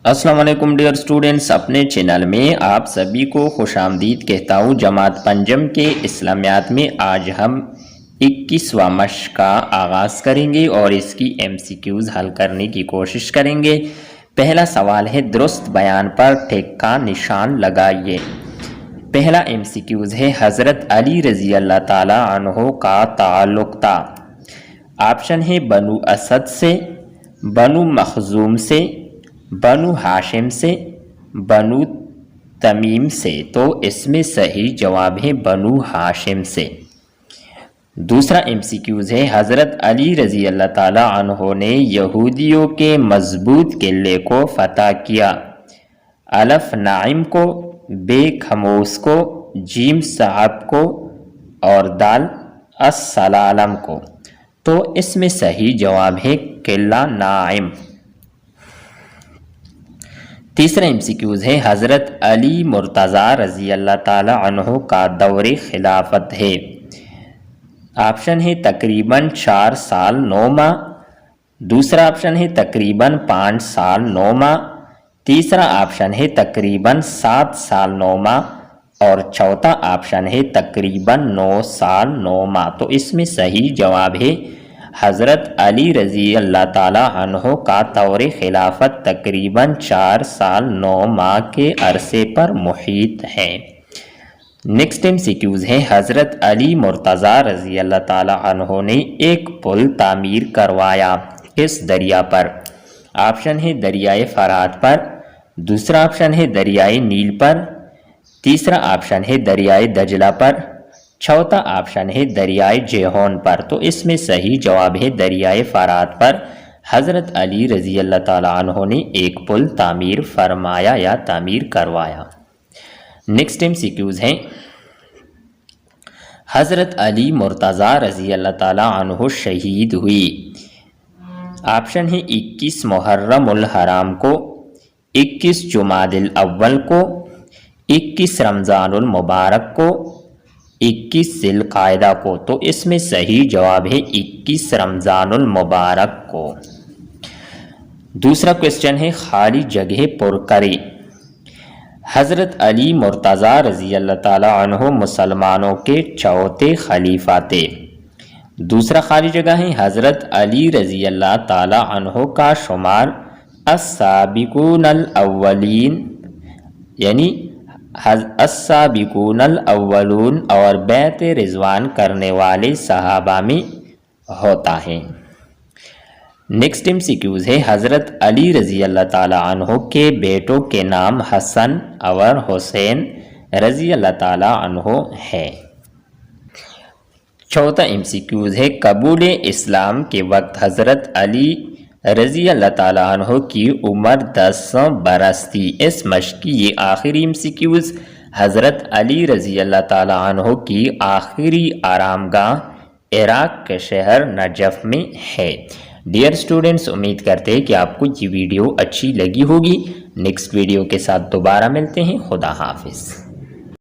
السلام علیکم dear students, اپنے چینل میں آپ سبھی کو خوش آمدید کہتا ہوں۔ جماعت پنجم کے اسلامیات میں آج ہم 21واں مشق کا آغاز کریں گے اور اس کی MCQs حل کرنے کی کوشش کریں گے۔ پہلا سوال ہے، درست بیان پر ٹک کا نشان لگائیے۔ پہلا MCQs ہے، حضرت علی رضی اللہ تعالی عنہ کا تعلق تھا۔ آپشن ہے بنو اسد سے، بنو مخزوم سے، بنو ہاشم سے، بنو تمیم سے۔ تو اس میں صحیح جواب ہے بنو ہاشم سے۔ دوسرا MCQs ہے، حضرت علی رضی اللہ تعالی عنہ نے یہودیوں کے مضبوط قلعے کو فتح کیا۔ الف نعیم کو، بے خموس کو، جیم صعب کو اور دال السلالم کو۔ تو اس میں صحیح جواب ہے قلعہ نعیم۔ تیسرا MCQs ہے، حضرت علی مرتضیٰ رضی اللہ تعالی عنہ کا دور خلافت ہے۔ آپشن ہے تقریباً 4 سال 9 ماہ، دوسرا آپشن ہے تقریباً 5 سال 9 ماہ، تیسرا آپشن ہے تقریباً 7 سال 9 ماہ اور چوتھا آپشن ہے تقریباً 9 سال 9 ماہ۔ تو اس میں صحیح جواب ہے حضرت علی رضی اللہ تعالی عنہ کا دور خلافت تقریباً 4 سال 9 ماہ کے عرصے پر محیط ہے۔ نیکسٹ MCQs ہے، حضرت علی مرتضیٰ رضی اللہ تعالی عنہ نے ایک پل تعمیر کروایا اس دریا پر۔ آپشن ہے دریائے فرات پر، دوسرا آپشن ہے دریائے نیل پر، تیسرا آپشن ہے دریائے دجلہ پر، چوتھا آپشن ہے دریائے جیہون پر۔ تو اس میں صحیح جواب ہے دریائے فرات پر حضرت علی رضی اللہ تعالی عنہ نے ایک پل تعمیر فرمایا یا تعمیر کروایا۔ نیکسٹ MCQs ہیں، حضرت علی مرتضیٰ رضی اللہ تعالی عنہ شہید ہوئی۔ آپشن ہے 21 محرم الحرام کو، 21 جمادی الاول کو، 21 رمضان المبارک کو، 21 ذی القعدہ کو۔ تو اس میں صحیح جواب ہے 21 رمضان المبارک کو۔ دوسرا کوشچن ہے، خالی جگہ پر کرے۔ حضرت علی مرتضیٰ رضی اللہ تعالی عنہ مسلمانوں کے چوتھے خلیفہ تھے۔ دوسرا خالی جگہ ہے، حضرت علی رضی اللہ تعالی عنہ کا شمار السابقون الاولین یعنی السابقون الاولون اور بیعت رضوان کرنے والے صحابہ میں ہوتا ہے۔ نیکسٹ MCQs ہے، حضرت علی رضی اللہ تعالی عنہ کے بیٹوں کے نام حسن اور حسین رضی اللہ تعالی عنہ ہے۔ چوتھا MCQs ہے، قبول اسلام کے وقت حضرت علی رضی اللہ تعالی عنہ کی عمر 10 برس تھی۔ اس مشق کی یہ آخری MCQs حضرت علی رضی اللہ تعالی عنہ کی آخری آرام گاہ عراق کے شہر نجف میں ہے۔ ڈیئر اسٹوڈنٹس، امید کرتے ہیں کہ آپ کو یہ ویڈیو اچھی لگی ہوگی۔ نیکسٹ ویڈیو کے ساتھ دوبارہ ملتے ہیں۔ خدا حافظ۔